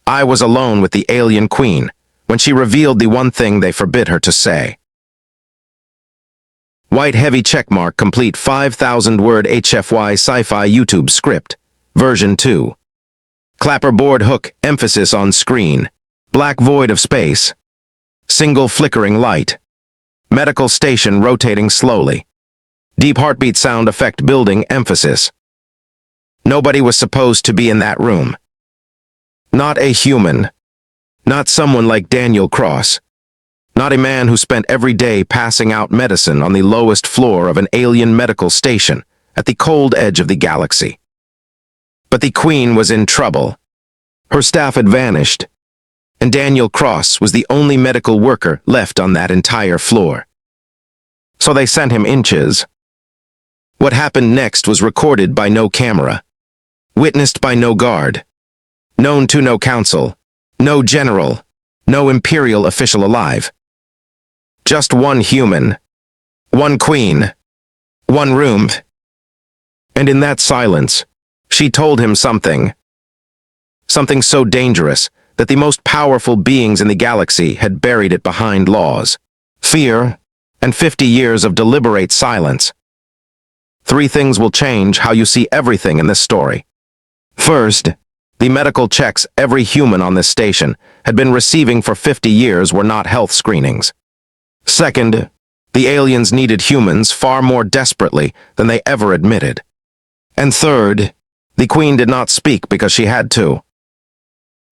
I was alone with the alien queen when she revealed the one thing they forbid her to say. White heavy checkmark complete 5,000-word HFY sci-fi YouTube script, version 2. Clapperboard hook, emphasis on screen. Black void of space. Single flickering light. Medical station rotating slowly. Deep heartbeat sound effect building, emphasis. Nobody was supposed to be in that room. Not a human. Not someone like Daniel Cross. Not a man who spent every day passing out medicine on the lowest floor of an alien medical station at the cold edge of the galaxy. But the Queen was in trouble. Her staff had vanished, and Daniel Cross was the only medical worker left on that entire floor. So they sent him inches. What happened next was recorded by no camera, witnessed by no guard, known to no council, no general, no imperial official alive. Just one human, one queen, one room. And in that silence, she told him something. Something so dangerous that the most powerful beings in the galaxy had buried it behind laws, fear, and 50 years of deliberate silence. 3 things will change how you see everything in this story. First, the medical checks every human on this station had been receiving for 50 years were not health screenings. Second, the aliens needed humans far more desperately than they ever admitted. And third, the Queen did not speak because she had to.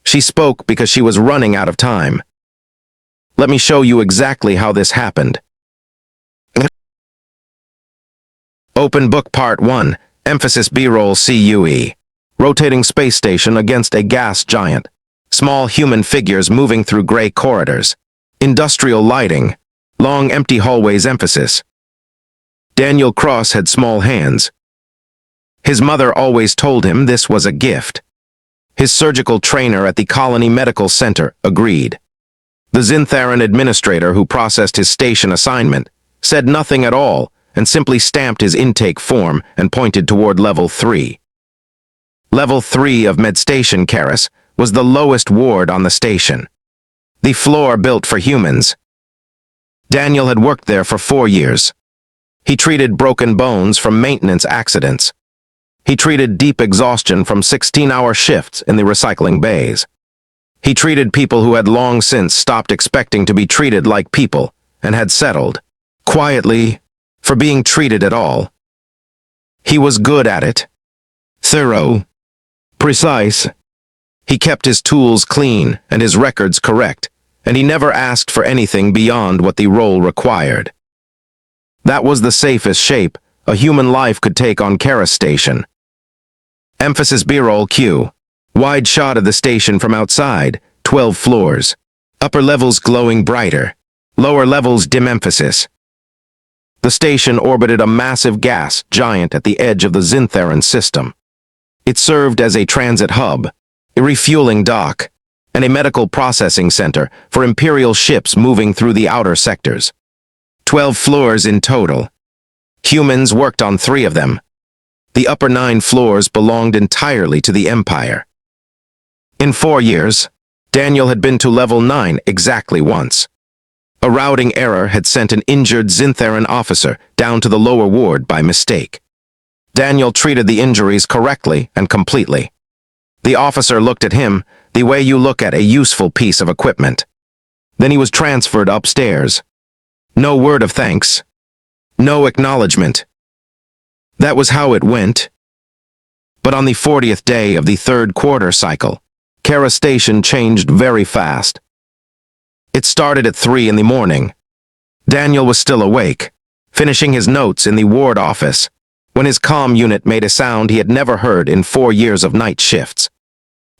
She spoke because she was running out of time. Let me show you exactly how this happened. Open Book Part 1, Emphasis B-roll CUE. Rotating space station against a gas giant. Small human figures moving through gray corridors. Industrial lighting. Long empty hallways, emphasis. Daniel Cross had small hands. His mother always told him this was a gift. His surgical trainer at the Colony Medical Center agreed. The Zintheran administrator who processed his station assignment said nothing at all and simply stamped his intake form and pointed toward Level 3. Level 3 of MedStation Karis was the lowest ward on the station. The floor built for humans. Daniel had worked there for 4 years. He treated broken bones from maintenance accidents. He treated deep exhaustion from 16-hour shifts in the recycling bays. He treated people who had long since stopped expecting to be treated like people and had settled, quietly, for being treated at all. He was good at it. Thorough. Precise. He kept his tools clean and his records correct, and he never asked for anything beyond what the role required. That was the safest shape a human life could take on Karis Station. Emphasis B-roll Q. Wide shot of the station from outside, 12 floors. Upper levels glowing brighter. Lower levels dim, emphasis. The station orbited a massive gas giant at the edge of the Zintheran system. It served as a transit hub, a refueling dock, and a medical processing center for Imperial ships moving through the outer sectors. 12 floors in total. Humans worked on 3 of them. The upper 9 floors belonged entirely to the Empire. In 4 years, Daniel had been to Level 9 exactly once. A routing error had sent an injured Zintheran officer down to the lower ward by mistake. Daniel treated the injuries correctly and completely. The officer looked at him the way you look at a useful piece of equipment. Then he was transferred upstairs. No word of thanks. No acknowledgement. That was how it went. But on the 40th day of the 3rd quarter cycle, Karis Station changed very fast. It started at 3 in the morning. Daniel was still awake, finishing his notes in the ward office, when his comm unit made a sound he had never heard in 4 years of night shifts.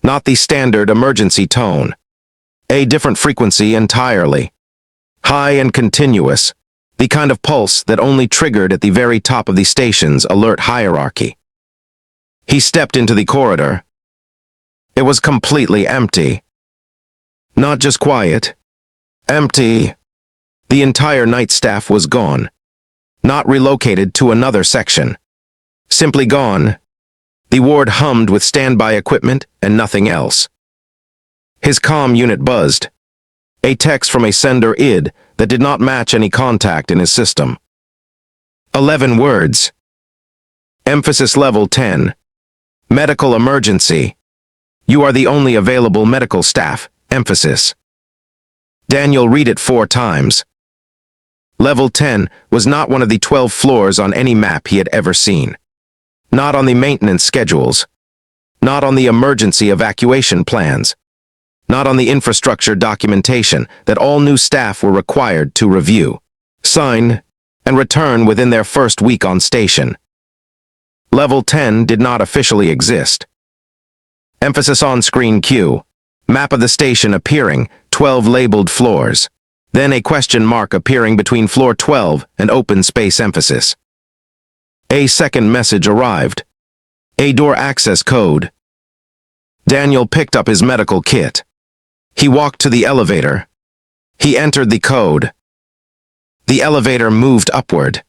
Not the standard emergency tone. A different frequency entirely. High and continuous, the kind of pulse that only triggered at the very top of the station's alert hierarchy. He stepped into the corridor. It was completely empty. Not just quiet. Empty. The entire night staff was gone. Not relocated to another section. Simply gone. The ward hummed with standby equipment and nothing else. His comm unit buzzed. A text from a sender ID that did not match any contact in his system. 11 words. Emphasis level 10. Medical emergency. You are the only available medical staff. Emphasis. Daniel read it 4 times. Level 10 was not one of the 12 floors on any map he had ever seen. Not on the maintenance schedules. Not on the emergency evacuation plans. Not on the infrastructure documentation that all new staff were required to review, sign, and return within their first week on station. Level 10 did not officially exist. Emphasis on screen Q. Map of the station appearing, 12 labeled floors. Then a question mark appearing between floor 12 and open space emphasis. A second message arrived. A door access code. Daniel picked up his medical kit. He walked to the elevator. He entered the code. The elevator moved upward.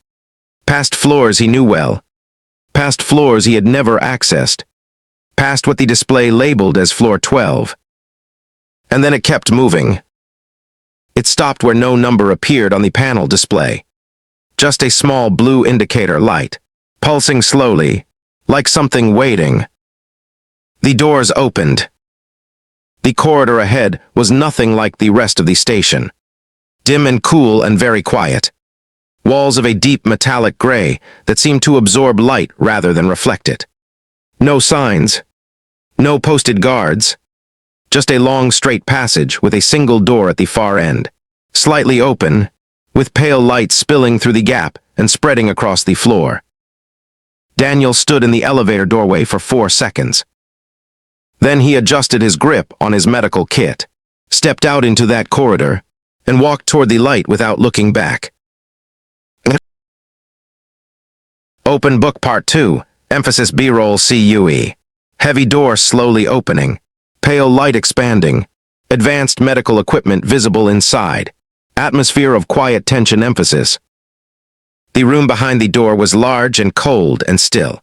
Past floors he knew well. Past floors he had never accessed. Past what the display labeled as floor 12. And then it kept moving. It stopped where no number appeared on the panel display. Just a small blue indicator light, pulsing slowly, like something waiting. The doors opened. The corridor ahead was nothing like the rest of the station. Dim and cool and very quiet. Walls of a deep metallic gray that seemed to absorb light rather than reflect it. No signs. No posted guards. Just a long straight passage with a single door at the far end, slightly open, with pale light spilling through the gap and spreading across the floor. Daniel stood in the elevator doorway for 4 seconds. Then he adjusted his grip on his medical kit, stepped out into that corridor, and walked toward the light without looking back. Open book part 2, emphasis B-roll CUE. Heavy door slowly opening, pale light expanding, advanced medical equipment visible inside, atmosphere of quiet tension emphasis. The room behind the door was large and cold and still.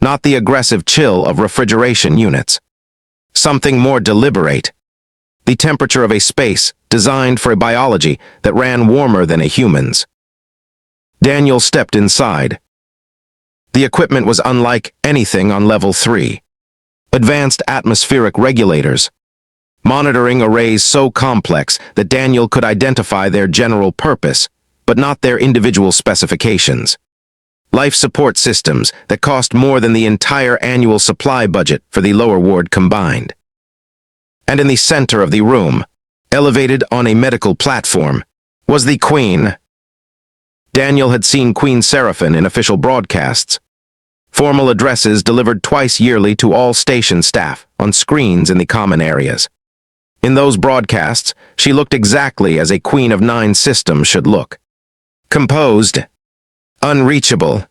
Not the aggressive chill of refrigeration units. Something more deliberate. The temperature of a space designed for a biology that ran warmer than a human's. Daniel stepped inside. The equipment was unlike anything on level 3. Advanced atmospheric regulators. Monitoring arrays so complex that Daniel could identify their general purpose, but not their individual specifications. Life support systems that cost more than the entire annual supply budget for the lower ward combined. And in the center of the room, elevated on a medical platform, was the Queen. Daniel had seen Queen Seraphine in official broadcasts. Formal addresses delivered twice yearly to all station staff on screens in the common areas. In those broadcasts, she looked exactly as a Queen of 9 system should look. Composed, unreachable,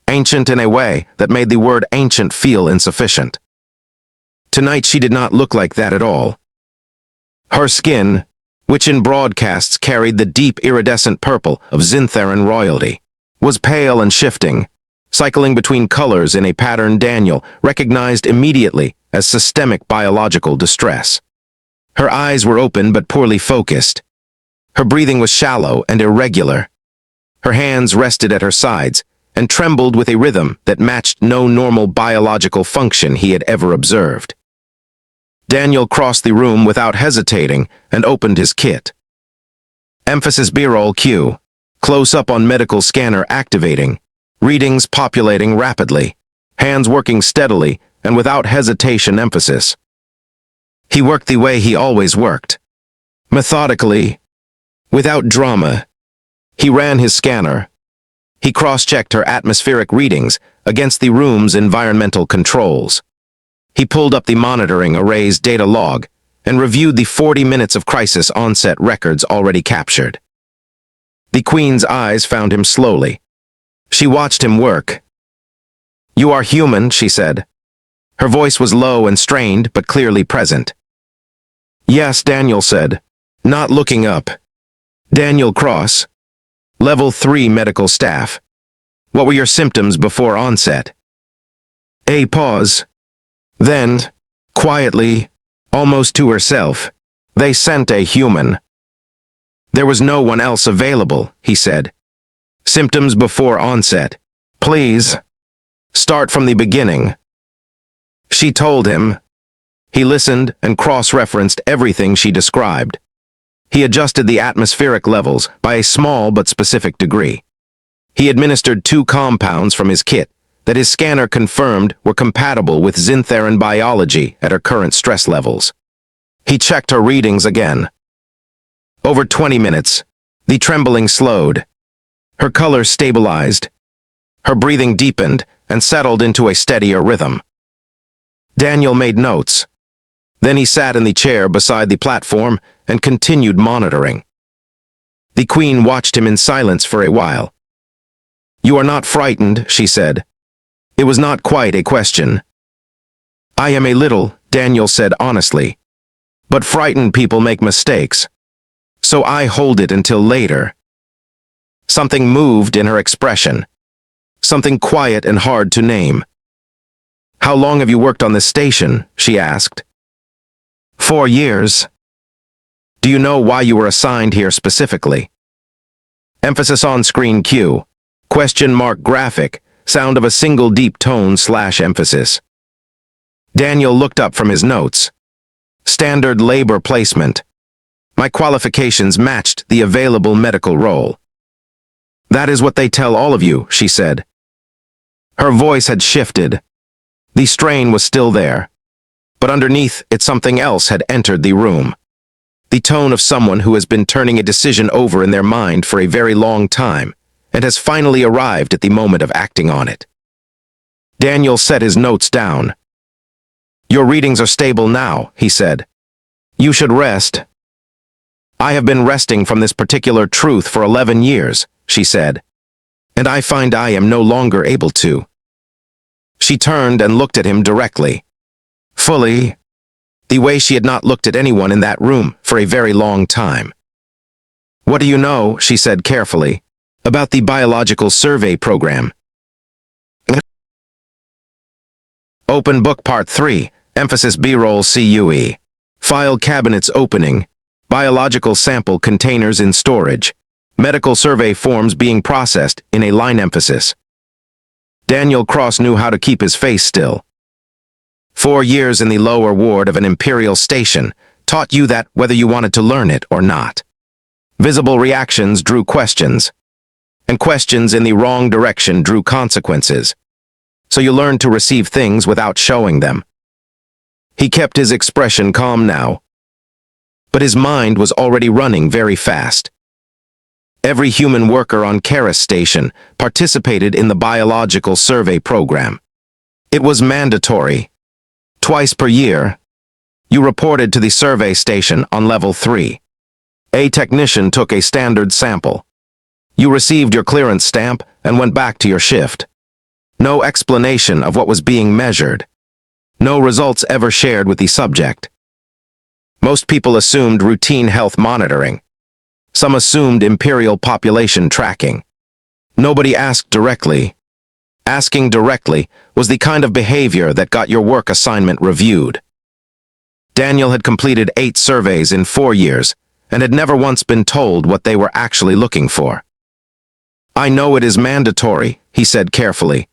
ancient in a way that made the word ancient feel insufficient. Tonight she did not look like that at all. Her skin, which in broadcasts carried the deep iridescent purple of Zintheran royalty, was pale and shifting, cycling between colors in a pattern Daniel recognized immediately as systemic biological distress. Her eyes were open but poorly focused. Her breathing was shallow and irregular. Her hands rested at her sides and trembled with a rhythm that matched no normal biological function he had ever observed. Daniel crossed the room without hesitating and opened his kit. Emphasis B-roll Q. Close up on medical scanner activating. Readings populating rapidly. Hands working steadily and without hesitation emphasis. He worked the way he always worked. Methodically. Without drama. He ran his scanner. He cross-checked her atmospheric readings against the room's environmental controls. He pulled up the monitoring array's data log and reviewed the 40 minutes of crisis onset records already captured. The Queen's eyes found him slowly. She watched him work. "You are human," she said. Her voice was low and strained, but clearly present. "Yes," Daniel said, not looking up. Daniel Cross. Level 3 medical staff. What were your symptoms before onset? A pause. Then, quietly, Almost to herself, "They sent a human." "There was no one else available," he said. "Symptoms before onset. Please, start from the beginning." She told him. He listened and cross-referenced everything she described. He adjusted the atmospheric levels by a small but specific degree. He administered 2 compounds from his kit that his scanner confirmed were compatible with Xyntheran biology at her current stress levels. He checked her readings again. Over 20 minutes, the trembling slowed. Her color stabilized. Her breathing deepened and settled into a steadier rhythm. Daniel made notes. Then he sat in the chair beside the platform and continued monitoring. The Queen watched him in silence for a while. "You are not frightened," she said. It was not quite a question. "I am a little," Daniel said honestly. "But frightened people make mistakes. So I hold it until later." Something moved in her expression. Something quiet and hard to name. "How long have you worked on this station?" she asked. 4 years. "Do you know why you were assigned here specifically?" Emphasis on screen Q. Question mark graphic. Sound of a single deep tone / emphasis. Daniel looked up from his notes. Standard labor placement. My qualifications matched the available medical role. "That is what they tell all of you," she said. Her voice had shifted. The strain was still there. But underneath it something else had entered the room. The tone of someone who has been turning a decision over in their mind for a very long time and has finally arrived at the moment of acting on it. Daniel set his notes down. "Your readings are stable now," he said. "You should rest." "I have been resting from this particular truth for 11 years, she said. "And I find I am no longer able to." She turned and looked at him directly. Fully. The way she had not looked at anyone in that room for a very long time. "What do you know," she said carefully, "about the biological survey program?" Open Book Part 3, Emphasis B-Roll CUE. File cabinets opening. Biological sample containers in storage. Medical survey forms being processed in a line emphasis. Daniel Cross knew how to keep his face still. 4 years in the lower ward of an Imperial station taught you that whether you wanted to learn it or not. Visible reactions drew questions, and questions in the wrong direction drew consequences. So you learned to receive things without showing them. He kept his expression calm now, but his mind was already running very fast. Every human worker on Karis Station participated in the biological survey program. It was mandatory. Twice per year, you reported to the survey station on Level 3. A technician took a standard sample. You received your clearance stamp and went back to your shift. No explanation of what was being measured. No results ever shared with the subject. Most people assumed routine health monitoring. Some assumed Imperial population tracking. Nobody asked directly. Asking directly was the kind of behavior that got your work assignment reviewed. Daniel had completed 8 surveys in 4 years and had never once been told what they were actually looking for. "I know it is mandatory," he said carefully.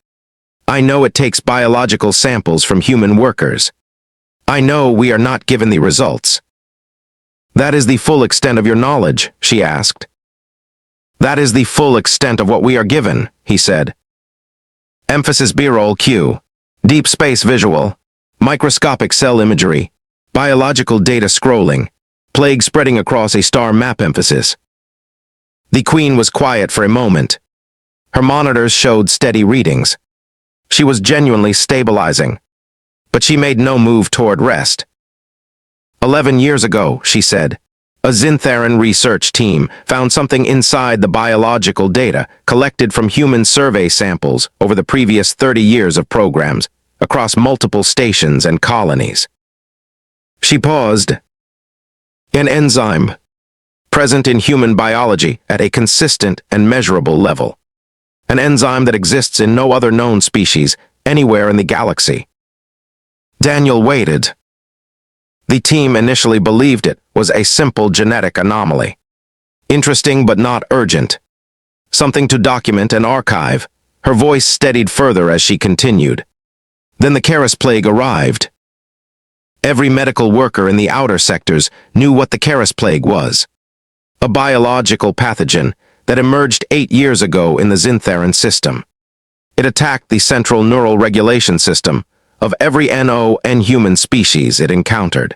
"I know it takes biological samples from human workers. I know we are not given the results." "That is the full extent of your knowledge?" she asked. "That is the full extent of what we are given," he said. Emphasis B-Roll Q. Deep space visual. Microscopic cell imagery. Biological data scrolling. Plague spreading across a star map emphasis. The Queen was quiet for a moment. Her monitors showed steady readings. She was genuinely stabilizing. But she made no move toward rest. 11 years ago, she said, a Xyntheran research team found something inside the biological data collected from human survey samples over the previous 30 years of programs across multiple stations and colonies. She paused. An enzyme, present in human biology at a consistent and measurable level. An enzyme that exists in no other known species anywhere in the galaxy. Daniel waited. The team initially believed it was a simple genetic anomaly. Interesting but not urgent. Something to document and archive. Her voice steadied further as she continued. Then the Keras plague arrived. Every medical worker in the outer sectors knew what the Keras plague was. A biological pathogen that emerged 8 years ago in the Xintheran system. It attacked the central neural regulation system of every NO and human species it encountered.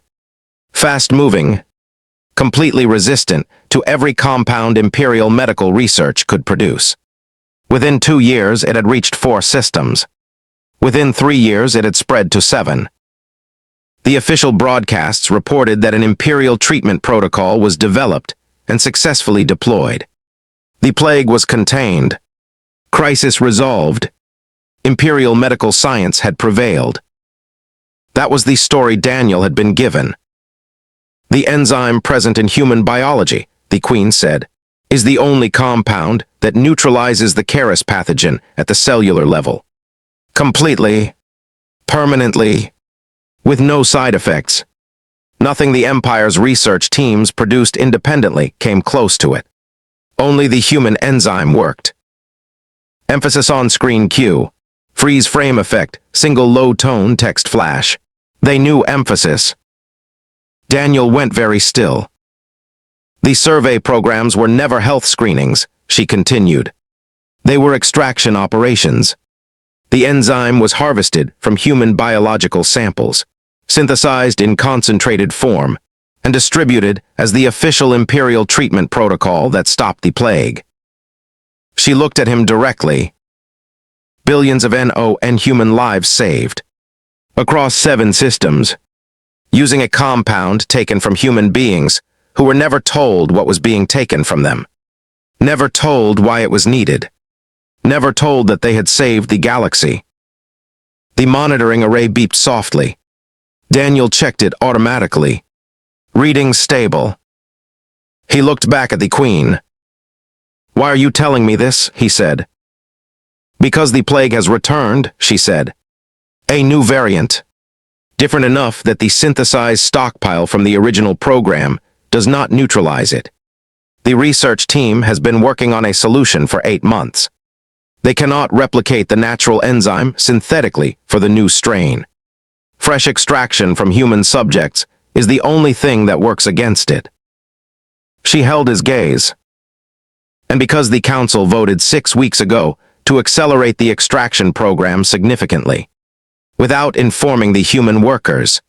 Fast-moving, completely resistant to every compound Imperial medical research could produce. Within 2 years, it had reached 4 systems. Within 3 years, it had spread to 7. The official broadcasts reported that an Imperial treatment protocol was developed and successfully deployed. The plague was contained. Crisis resolved. Imperial medical science had prevailed. That was the story Daniel had been given. The enzyme present in human biology, the Queen said, is the only compound that neutralizes the Keras pathogen at the cellular level. Completely, permanently, with no side effects. Nothing the Empire's research teams produced independently came close to it. Only the human enzyme worked. Emphasis on screen cue. Freeze frame effect, single low-tone text flash. They knew emphasis. Daniel went very still. The survey programs were never health screenings, she continued. They were extraction operations. The enzyme was harvested from human biological samples, synthesized in concentrated form, and distributed as the official Imperial treatment protocol that stopped the plague. She looked at him directly. Billions of NO and human lives saved. Across 7 systems, using a compound taken from human beings who were never told what was being taken from them. Never told why it was needed. Never told that they had saved the galaxy. The monitoring array beeped softly. Daniel checked it automatically. Reading stable. He looked back at the Queen. "Why are you telling me this?" he said. "Because the plague has returned," she said. "A new variant. Different enough that the synthesized stockpile from the original program does not neutralize it. The research team has been working on a solution for 8 months. They cannot replicate the natural enzyme synthetically for the new strain. Fresh extraction from human subjects is the only thing that works against it." She held his gaze. "And because the Council voted 6 weeks ago to accelerate the extraction program significantly, without informing the human workers,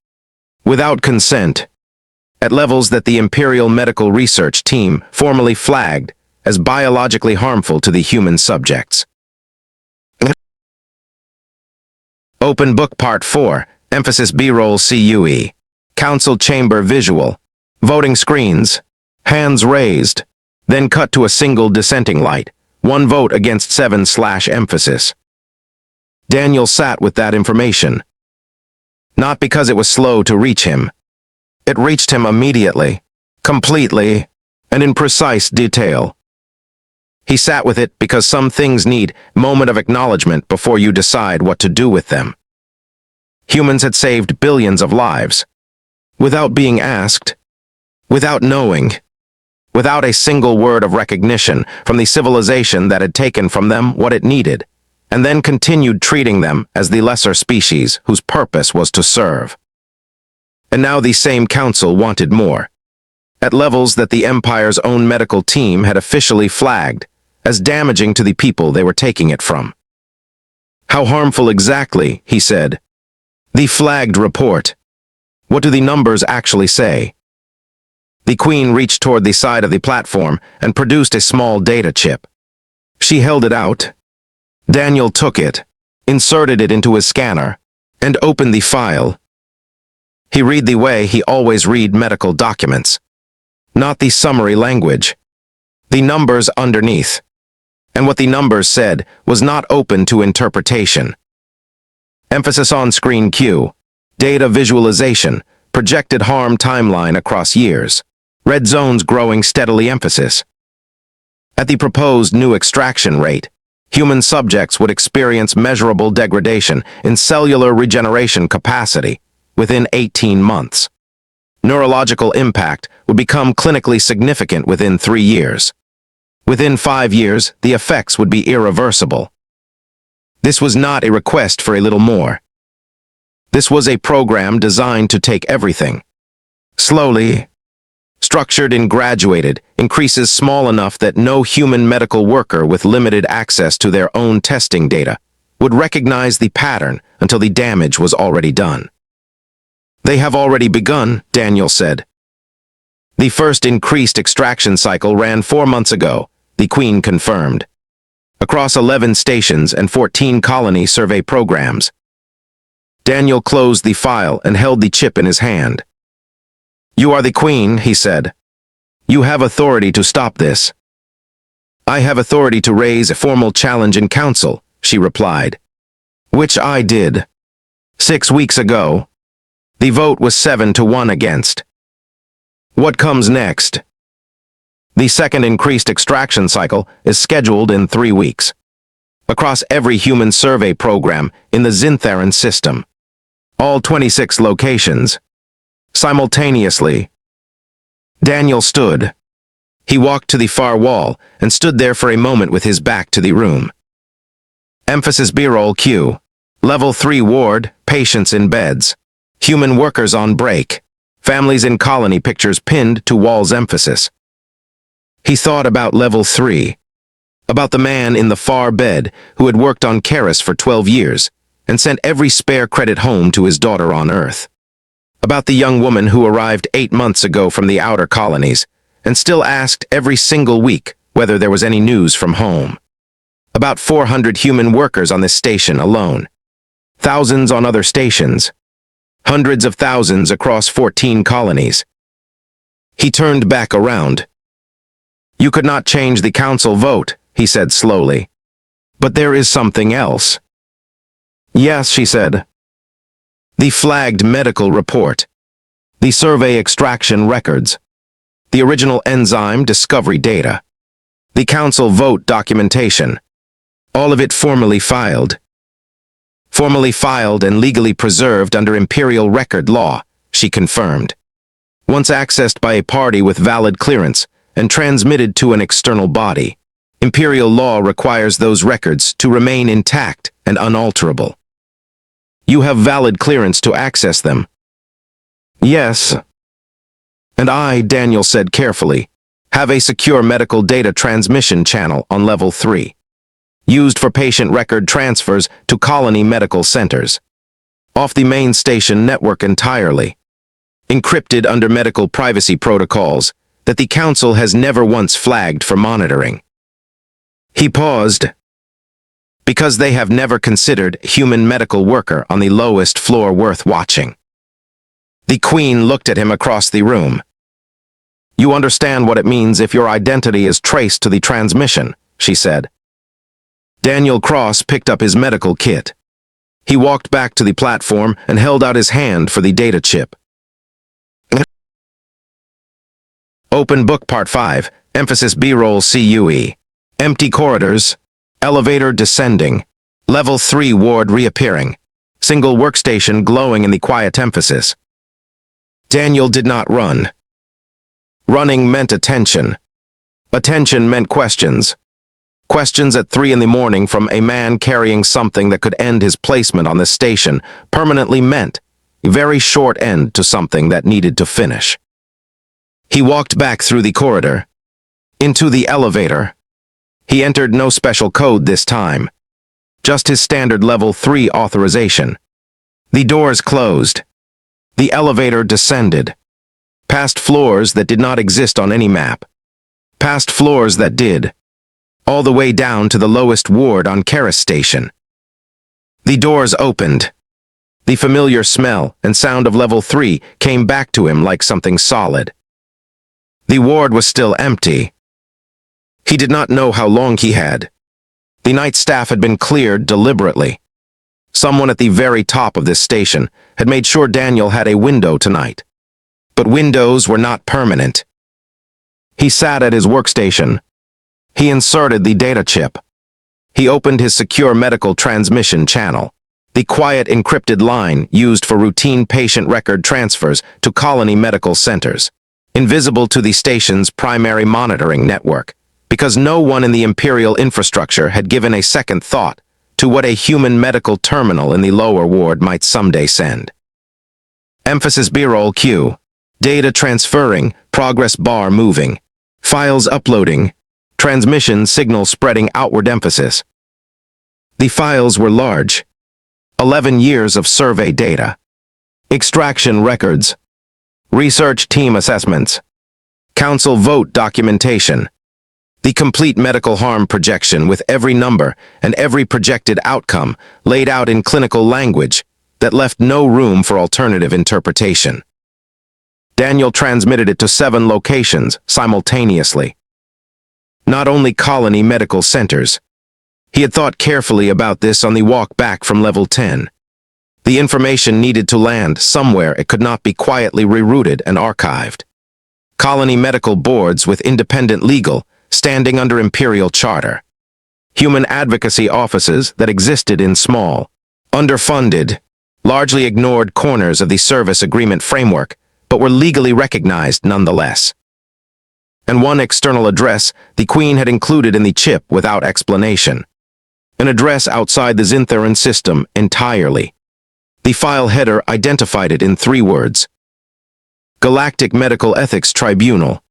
without consent, at levels that the Imperial Medical Research Team formally flagged as biologically harmful to the human subjects." Open Book Part 4, Emphasis B-Roll CUE. Council Chamber Visual. Voting screens. Hands raised. Then cut to a single dissenting light. 1 vote against 7/emphasis. Daniel sat with that information. Not because it was slow to reach him. It reached him immediately, completely, and in precise detail. He sat with it because some things need moment of acknowledgement before you decide what to do with them. Humans had saved billions of lives. Without being asked. Without knowing. Without a single word of recognition from the civilization that had taken from them what it needed, and then continued treating them as the lesser species whose purpose was to serve. And now the same council wanted more, at levels that the Empire's own medical team had officially flagged as damaging to the people they were taking it from. "How harmful exactly?" he said. "The flagged report. What do the numbers actually say?" The Queen reached toward the side of the platform and produced a small data chip. She held it out. Daniel took it, inserted it into his scanner, and opened the file. He read the way he always read medical documents. Not the summary language. The numbers underneath. And what the numbers said was not open to interpretation. Emphasis on screen cue. Data visualization. Projected harm timeline across years. Red zones growing steadily emphasis. At the proposed new extraction rate, human subjects would experience measurable degradation in cellular regeneration capacity within 18 months. Neurological impact would become clinically significant within 3 years. Within 5 years, the effects would be irreversible. This was not a request for a little more. This was a program designed to take everything. Slowly, structured and graduated, increases small enough that no human medical worker with limited access to their own testing data would recognize the pattern until the damage was already done. They have already begun, Daniel said. The first increased extraction cycle ran 4 months ago, the Queen confirmed. Across 11 stations and 14 colony survey programs. Daniel closed the file and held the chip in his hand. You are the Queen, he said. You have authority to stop this. I have authority to raise a formal challenge in council, she replied. Which I did. 6 weeks ago. The vote was 7-1 against. What comes next? The second increased extraction cycle is scheduled in 3 weeks. Across every human survey program in the Zintheran system. All 26 locations. Simultaneously. Daniel stood. He walked to the far wall and stood there for a moment with his back to the room. Emphasis B-roll Q. Level 3 ward, patients in beds. Human workers on break. Families in colony pictures pinned to walls emphasis. He thought about level 3. About the man in the far bed who had worked on Karis for 12 years and sent every spare credit home to his daughter on Earth. About the young woman who arrived 8 months ago from the outer colonies and still asked every single week whether there was any news from home. About 400 human workers on this station alone. Thousands on other stations. Hundreds of thousands across 14 colonies. He turned back around. You could not change the council vote, he said slowly. But there is something else. Yes, she said. The flagged medical report. The survey extraction records. The original enzyme discovery data. The council vote documentation. All of it formally filed. Formally filed and legally preserved under imperial record law, she confirmed. Once accessed by a party with valid clearance and transmitted to an external body, imperial law requires those records to remain intact and unalterable. You have valid clearance to access them. Yes. And I, Daniel said carefully, have a secure medical data transmission channel on level 3. Used for patient record transfers to colony medical centers. Off the main station network entirely. Encrypted under medical privacy protocols that the council has never once flagged for monitoring. He paused. Because they have never considered human medical worker on the lowest floor worth watching. The Queen looked at him across the room. You understand what it means if your identity is traced to the transmission, she said. Daniel Cross picked up his medical kit. He walked back to the platform and held out his hand for the data chip. Open Book Part 5, Emphasis B-roll CUE. Empty corridors. Elevator descending. Level 3 ward reappearing. Single workstation glowing in the quiet emphasis. Daniel did not run. Running meant attention. Attention meant questions. Questions at 3 in the morning from a man carrying something that could end his placement on this station permanently meant a very short end to something that needed to finish. He walked back through the corridor. Into the elevator. He entered no special code this time. Just his standard level 3 authorization. The doors closed. The elevator descended. Past floors that did not exist on any map. Past floors that did. All the way down to the lowest ward on Karis Station. The doors opened. The familiar smell and sound of level 3 came back to him like something solid. The ward was still empty. He did not know how long he had. The night staff had been cleared deliberately. Someone at the very top of this station had made sure Daniel had a window tonight. But windows were not permanent. He sat at his workstation. He inserted the data chip. He opened his secure medical transmission channel. the quiet encrypted line used for routine patient record transfers to colony medical centers, invisible to the station's primary monitoring network, because no one in the Imperial infrastructure had given a second thought to what a human medical terminal in the lower ward might someday send. Emphasis B-roll Q. Data transferring, progress bar moving. Files uploading, transmission signal spreading outward emphasis. The files were large. 11 years of survey data. Extraction records. Research team assessments. Council vote documentation. The complete medical harm projection with every number and every projected outcome laid out in clinical language that left no room for alternative interpretation. Daniel transmitted it to 7 locations simultaneously. Not only colony medical centers. He had thought carefully about this on the walk back from level 10. The information needed to land somewhere it could not be quietly rerouted and archived. Colony medical boards with independent legal standing under Imperial Charter. Human advocacy offices that existed in small, underfunded, largely ignored corners of the service agreement framework, but were legally recognized nonetheless. And one external address the Queen had included in the chip without explanation. An address outside the Zintheran system entirely. The file header identified it in 3 words. Galactic Medical Ethics Tribunal.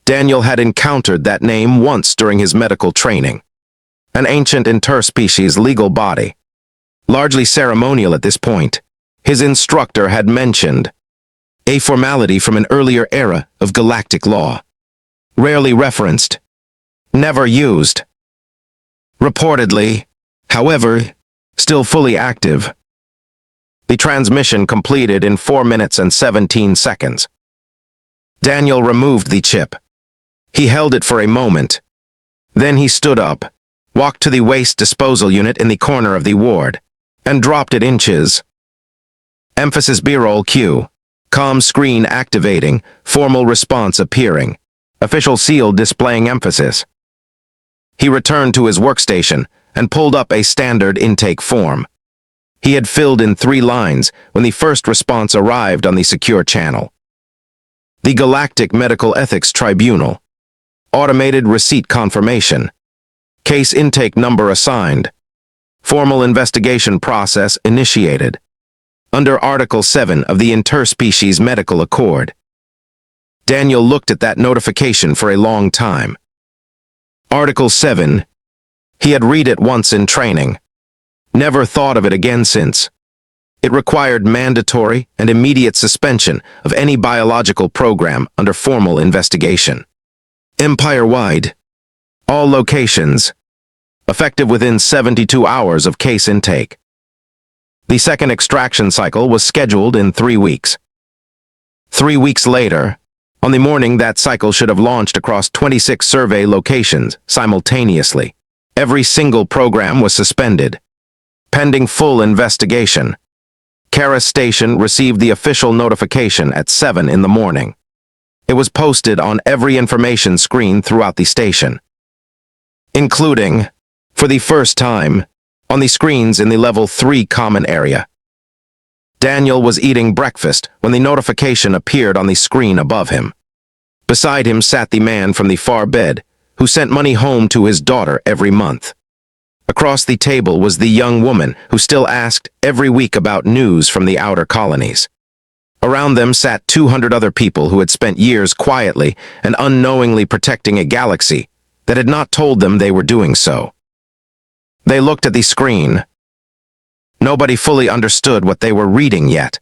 Daniel had encountered that name once during his medical training. An ancient interspecies legal body. Largely ceremonial at this point, his instructor had mentioned a formality from an earlier era of galactic law. Rarely referenced. Never used. Reportedly, however, still fully active. The transmission completed in 4 minutes and 17 seconds. Daniel removed the chip. He held it for a moment. Then he stood up, walked to the waste disposal unit in the corner of the ward, and dropped it inches. Emphasis B-roll Q. Comm screen activating, formal response appearing. Official seal displaying emphasis. He returned to his workstation and pulled up a standard intake form. He had filled in 3 lines when the first response arrived on the secure channel. The Galactic Medical Ethics Tribunal. Automated receipt confirmation. Case intake number assigned. Formal investigation process initiated. Under Article 7 of the Interspecies Medical Accord. Daniel looked at that notification for a long time. Article 7. He had read it once in training. Never thought of it again since. It required mandatory and immediate suspension of any biological program under formal investigation. Empire-wide. All locations. Effective within 72 hours of case intake. The second extraction cycle was scheduled in 3 weeks. 3 weeks later, on the morning that cycle should have launched across 26 survey locations simultaneously, every single program was suspended. Pending full investigation. Kara Station received the official notification at 7 in the morning. It was posted on every information screen throughout the station, including, for the first time, on the screens in the Level 3 common area. Daniel was eating breakfast when the notification appeared on the screen above him. Beside him sat the man from the far bed, who sent money home to his daughter every month. Across the table was the young woman who still asked every week about news from the outer colonies. Around them sat 200 other people who had spent years quietly and unknowingly protecting a galaxy that had not told them they were doing so. They looked at the screen. Nobody fully understood what they were reading yet.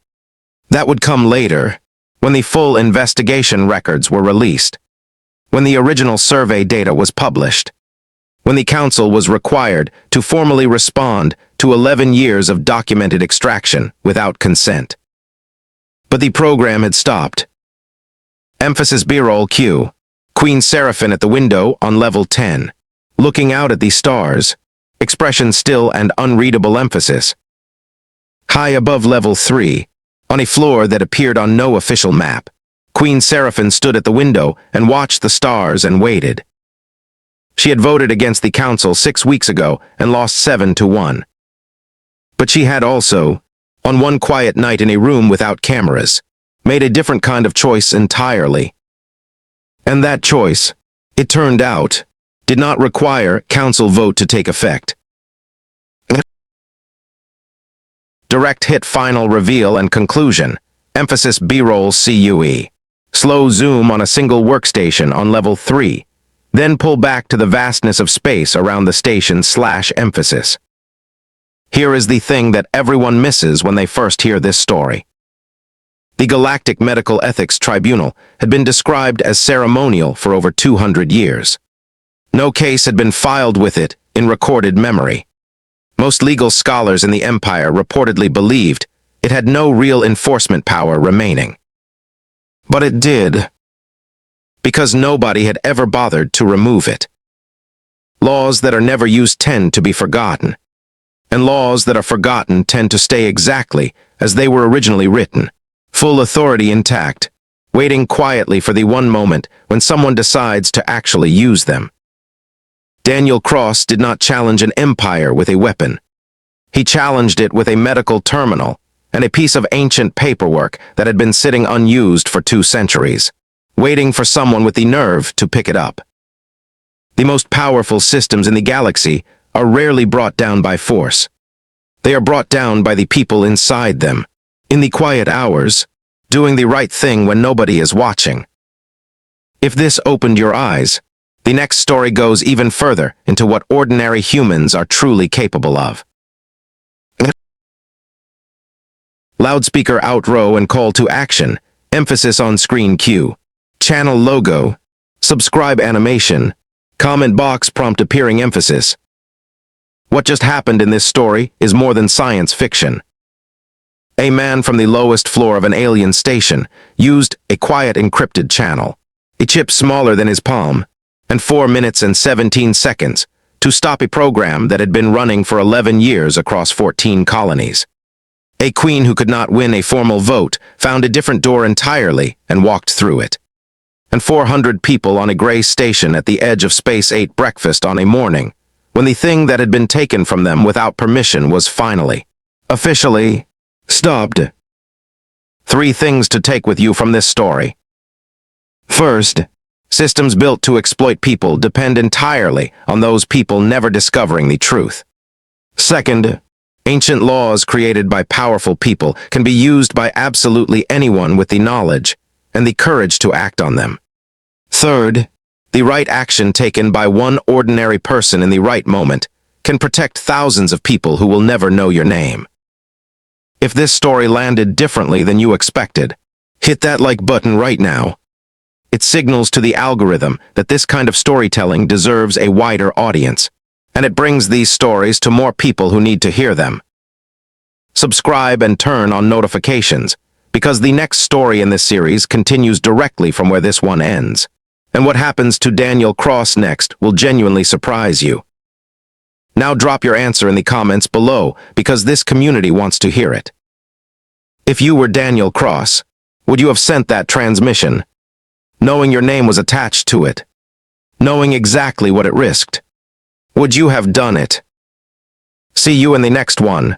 That would come later, when the full investigation records were released, when the original survey data was published, when the Council was required to formally respond to 11 years of documented extraction without consent. But the program had stopped. Emphasis B-roll Q. Queen Seraphine at the window on level 10, looking out at the stars, expression still and unreadable emphasis. High above level 3, on a floor that appeared on no official map, Queen Seraphine stood at the window and watched the stars and waited. She had voted against the Council 6 weeks ago and lost 7-1. But she had also, on one quiet night in a room without cameras, made a different kind of choice entirely. And that choice, it turned out, did not require council vote to take effect. Direct hit final reveal and conclusion. Emphasis B-roll CUE. Slow zoom on a single workstation on level 3. Then pull back to the vastness of space around the station / emphasis. Here is the thing that everyone misses when they first hear this story. The Galactic Medical Ethics Tribunal had been described as ceremonial for over 200 years. No case had been filed with it in recorded memory. Most legal scholars in the Empire reportedly believed it had no real enforcement power remaining. But it did, because nobody had ever bothered to remove it. Laws that are never used tend to be forgotten, and laws that are forgotten tend to stay exactly as they were originally written, full authority intact, waiting quietly for the one moment when someone decides to actually use them. Daniel Cross did not challenge an empire with a weapon. He challenged it with a medical terminal and a piece of ancient paperwork that had been sitting unused for 2 centuries, waiting for someone with the nerve to pick it up. The most powerful systems in the galaxy are rarely brought down by force. They are brought down by the people inside them, in the quiet hours, doing the right thing when nobody is watching. If this opened your eyes, the next story goes even further into what ordinary humans are truly capable of. Loudspeaker outro and call to action, emphasis on screen cue, channel logo, subscribe animation, comment box prompt appearing emphasis. What just happened in this story is more than science fiction. A man from the lowest floor of an alien station used a quiet encrypted channel, a chip smaller than his palm, and 4 minutes and 17 seconds to stop a program that had been running for 11 years across 14 colonies. A queen who could not win a formal vote found a different door entirely and walked through it. And 400 people on a gray station at the edge of space ate breakfast on a morning when the thing that had been taken from them without permission was finally, officially, stopped. 3 things to take with you from this story. First, systems built to exploit people depend entirely on those people never discovering the truth. Second, ancient laws created by powerful people can be used by absolutely anyone with the knowledge and the courage to act on them. Third, the right action taken by one ordinary person in the right moment can protect thousands of people who will never know your name. If this story landed differently than you expected, hit that like button right now. It signals to the algorithm that this kind of storytelling deserves a wider audience, and it brings these stories to more people who need to hear them. Subscribe and turn on notifications, because the next story in this series continues directly from where this one ends, and what happens to Daniel Cross next will genuinely surprise you. Now drop your answer in the comments below, because this community wants to hear it. If you were Daniel Cross, would you have sent that transmission, knowing your name was attached to it, knowing exactly what it risked? Would you have done it? See you in the next one.